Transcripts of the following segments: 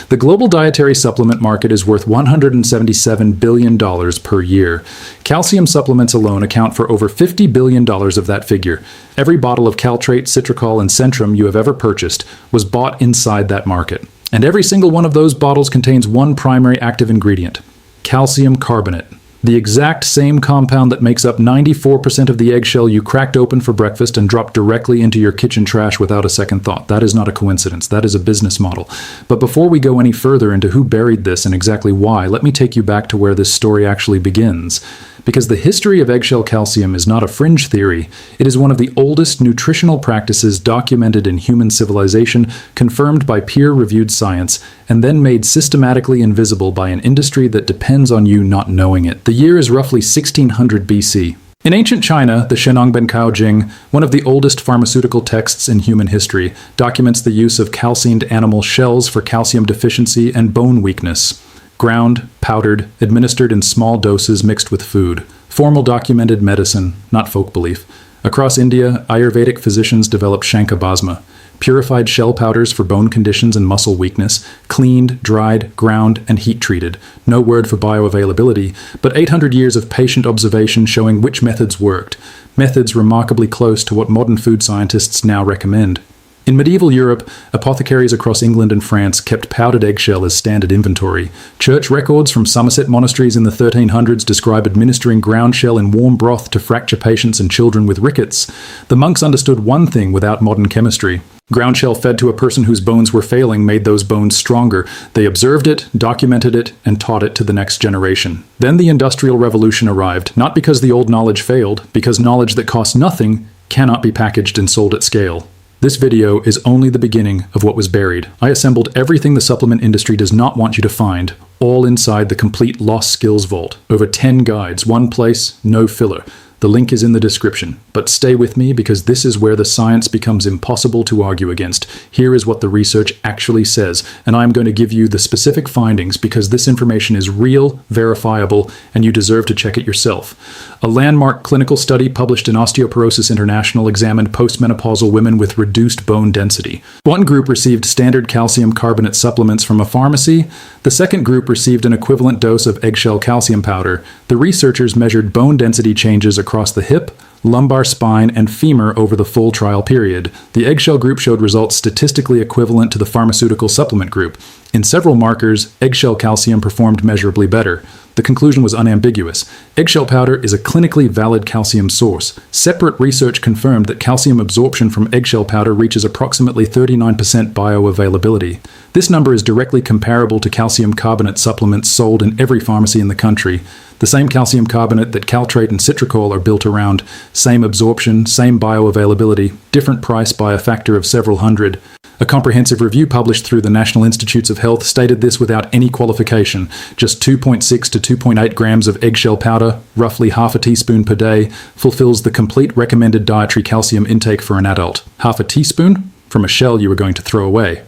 The global dietary supplement market is worth $177 billion per year. Calcium supplements alone account for over $50 billion of that figure. Every bottle of Caltrate, Citracol, and Centrum you have ever purchased was bought inside that market. And every single one of those bottles contains one primary active ingredient: calcium carbonate. The exact same compound that makes up 94% of the eggshell you cracked open for breakfast and dropped directly into your kitchen trash without a second thought. That is not a coincidence. That is a business model. But before we go any further into who buried this and exactly why, let me take you back to where this story actually begins. Because the history of eggshell calcium is not a fringe theory, it is one of the oldest nutritional practices documented in human civilization, confirmed by peer-reviewed science, and then made systematically invisible by an industry that depends on you not knowing it. The year is roughly 1600 BC. In ancient China, the Shenongbenkao Jing, one of the oldest pharmaceutical texts in human history, documents the use of calcined animal shells for calcium deficiency and bone weakness. Ground, powdered, administered in small doses mixed with food. Formal documented medicine, not folk belief. Across India, Ayurvedic physicians developed Shankabhasma, purified shell powders for bone conditions and muscle weakness, cleaned, dried, ground, and heat treated. No word for bioavailability, but 800 years of patient observation showing which methods worked. Methods remarkably close to what modern food scientists now recommend. In medieval Europe, apothecaries across England and France kept powdered eggshell as standard inventory. Church records from Somerset monasteries in the 1300s describe administering ground shell in warm broth to fracture patients and children with rickets. The monks understood one thing without modern chemistry. Ground shell fed to a person whose bones were failing made those bones stronger. They observed it, documented it, and taught it to the next generation. Then the Industrial Revolution arrived, not because the old knowledge failed, because knowledge that costs nothing cannot be packaged and sold at scale. This video is only the beginning of what was buried. I assembled everything the supplement industry does not want you to find, all inside the complete Lost Skills Vault. Over 10 guides, one place, no filler. The link is in the description. But stay with me because this is where the science becomes impossible to argue against. Here is what the research actually says, and I'm going to give you the specific findings because this information is real, verifiable, and you deserve to check it yourself. A landmark clinical study published in Osteoporosis International examined postmenopausal women with reduced bone density. One group received standard calcium carbonate supplements from a pharmacy. The second group received an equivalent dose of eggshell calcium powder. The researchers measured bone density changes across the hip, lumbar spine, and femur over the full trial period. The eggshell group showed results statistically equivalent to the pharmaceutical supplement group. In several markers, eggshell calcium performed measurably better. The conclusion was unambiguous. Eggshell powder is a clinically valid calcium source. Separate research confirmed that calcium absorption from eggshell powder reaches approximately 39% bioavailability. This number is directly comparable to calcium carbonate supplements sold in every pharmacy in the country. The same calcium carbonate that Caltrate and Citracol are built around. Same absorption, same bioavailability, different price by a factor of several hundred. A comprehensive review published through the National Institutes of Health stated this without any qualification. Just 2.6 to 2.8 grams of eggshell powder, roughly half a teaspoon per day, fulfills the complete recommended dietary calcium intake for an adult. Half a teaspoon? From a shell you were going to throw away.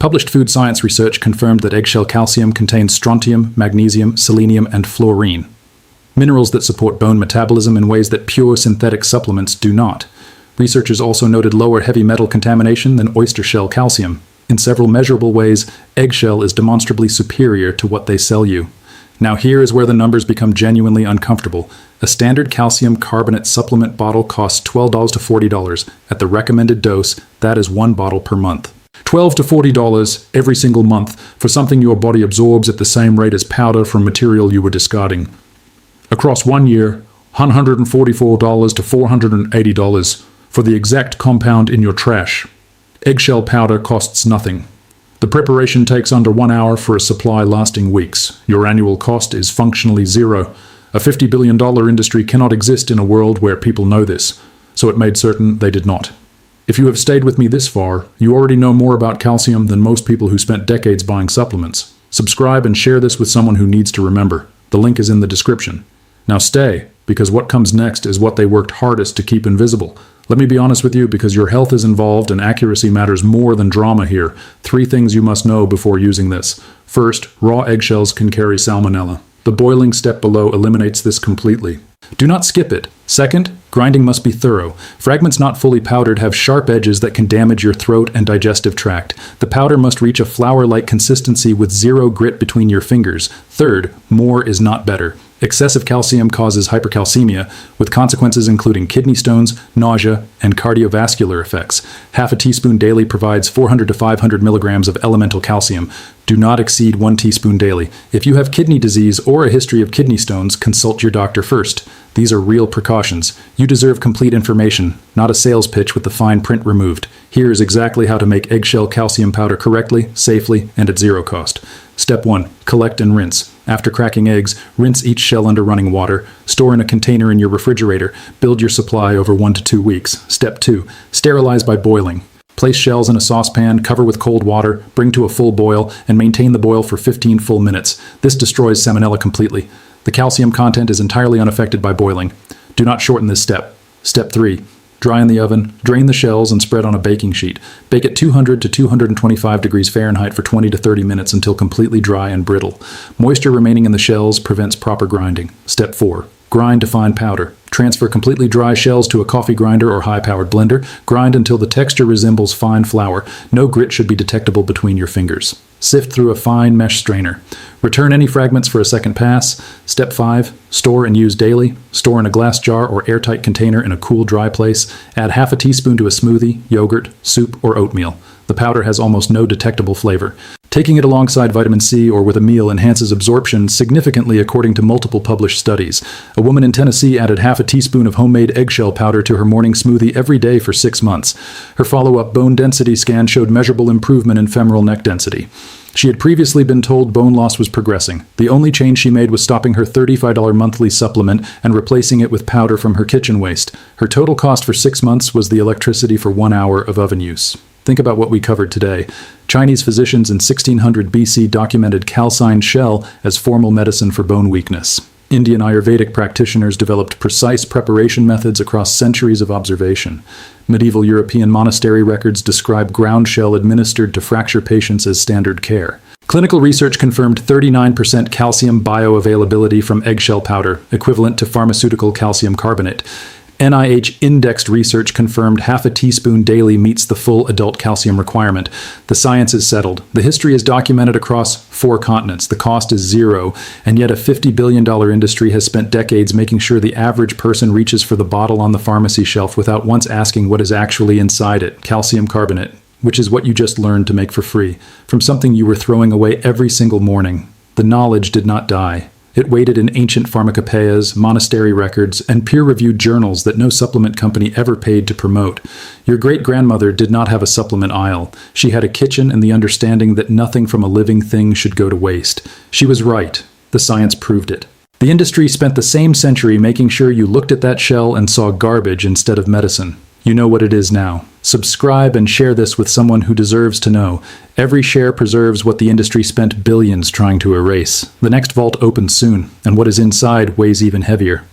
Published food science research confirmed that eggshell calcium contains strontium, magnesium, selenium, and fluorine. Minerals that support bone metabolism in ways that pure synthetic supplements do not. Researchers also noted lower heavy metal contamination than oyster shell calcium. In several measurable ways, eggshell is demonstrably superior to what they sell you. Now here is where the numbers become genuinely uncomfortable. A standard calcium carbonate supplement bottle costs $12 to $40. At the recommended dose, that is one bottle per month. $12 to $40 every single month for something your body absorbs at the same rate as powder from material you were discarding. Across 1 year, $144 to $480 for the exact compound in your trash. Eggshell powder costs nothing. The preparation takes under 1 hour for a supply lasting weeks. Your annual cost is functionally zero. A $50 billion industry cannot exist in a world where people know this, so it made certain they did not. If you have stayed with me this far, you already know more about calcium than most people who spent decades buying supplements. Subscribe and share this with someone who needs to remember. The link is in the description. Now stay, because what comes next is what they worked hardest to keep invisible. Let me be honest with you, because your health is involved and accuracy matters more than drama here. 3 things you must know before using this. First, raw eggshells can carry salmonella. The boiling step below eliminates this completely. Do not skip it. Second, grinding must be thorough. Fragments not fully powdered have sharp edges that can damage your throat and digestive tract. The powder must reach a flour-like consistency with zero grit between your fingers. Third, more is not better. Excessive calcium causes hypercalcemia, with consequences including kidney stones, nausea, and cardiovascular effects. Half a teaspoon daily provides 400 to 500 milligrams of elemental calcium. Do not exceed 1 teaspoon daily. If you have kidney disease or a history of kidney stones, consult your doctor first. These are real precautions. You deserve complete information, not a sales pitch with the fine print removed. Here is exactly how to make eggshell calcium powder correctly, safely, and at zero cost. Step 1. Collect and rinse. After cracking eggs, rinse each shell under running water. Store in a container in your refrigerator. Build your supply over 1 to 2 weeks. Step 2. Sterilize by boiling. Place shells in a saucepan, cover with cold water, bring to a full boil, and maintain the boil for 15 full minutes. This destroys salmonella completely. The calcium content is entirely unaffected by boiling. Do not shorten this step. Step 3. Dry in the oven, drain the shells, and spread on a baking sheet. Bake at 200 to 225 degrees Fahrenheit for 20 to 30 minutes until completely dry and brittle. Moisture remaining in the shells prevents proper grinding. Step 4. Grind to fine powder. Transfer completely dry shells to a coffee grinder or high-powered blender. Grind until the texture resembles fine flour. No grit should be detectable between your fingers. Sift through a fine mesh strainer. Return any fragments for a second pass. Step 5. Store and use daily. Store in a glass jar or airtight container in a cool, dry place. Add half a teaspoon to a smoothie, yogurt, soup, or oatmeal. The powder has almost no detectable flavor. Taking it alongside vitamin C or with a meal enhances absorption significantly according to multiple published studies. A woman in Tennessee added half a teaspoon of homemade eggshell powder to her morning smoothie every day for 6 months. Her follow-up bone density scan showed measurable improvement in femoral neck density. She had previously been told bone loss was progressing. The only change she made was stopping her $35 monthly supplement and replacing it with powder from her kitchen waste. Her total cost for 6 months was the electricity for 1 hour of oven use. Think about what we covered today. Chinese physicians in 1600 BC documented calcined shell as formal medicine for bone weakness. Indian Ayurvedic practitioners developed precise preparation methods across centuries of observation. Medieval European monastery records describe ground shell administered to fracture patients as standard care. Clinical research confirmed 39% calcium bioavailability from eggshell powder, equivalent to pharmaceutical calcium carbonate. NIH-indexed research confirmed half a teaspoon daily meets the full adult calcium requirement. The science is settled. The history is documented across 4 continents. The cost is zero, and yet a $50 billion industry has spent decades making sure the average person reaches for the bottle on the pharmacy shelf without once asking what is actually inside it: calcium carbonate, which is what you just learned to make for free, from something you were throwing away every single morning. The knowledge did not die. It waited in ancient pharmacopoeias, monastery records, and peer-reviewed journals that no supplement company ever paid to promote. Your great-grandmother did not have a supplement aisle. She had a kitchen and the understanding that nothing from a living thing should go to waste. She was right. The science proved it. The industry spent the same century making sure you looked at that shell and saw garbage instead of medicine. You know what it is now. Subscribe and share this with someone who deserves to know. Every share preserves what the industry spent billions trying to erase. The next vault opens soon, and what is inside weighs even heavier.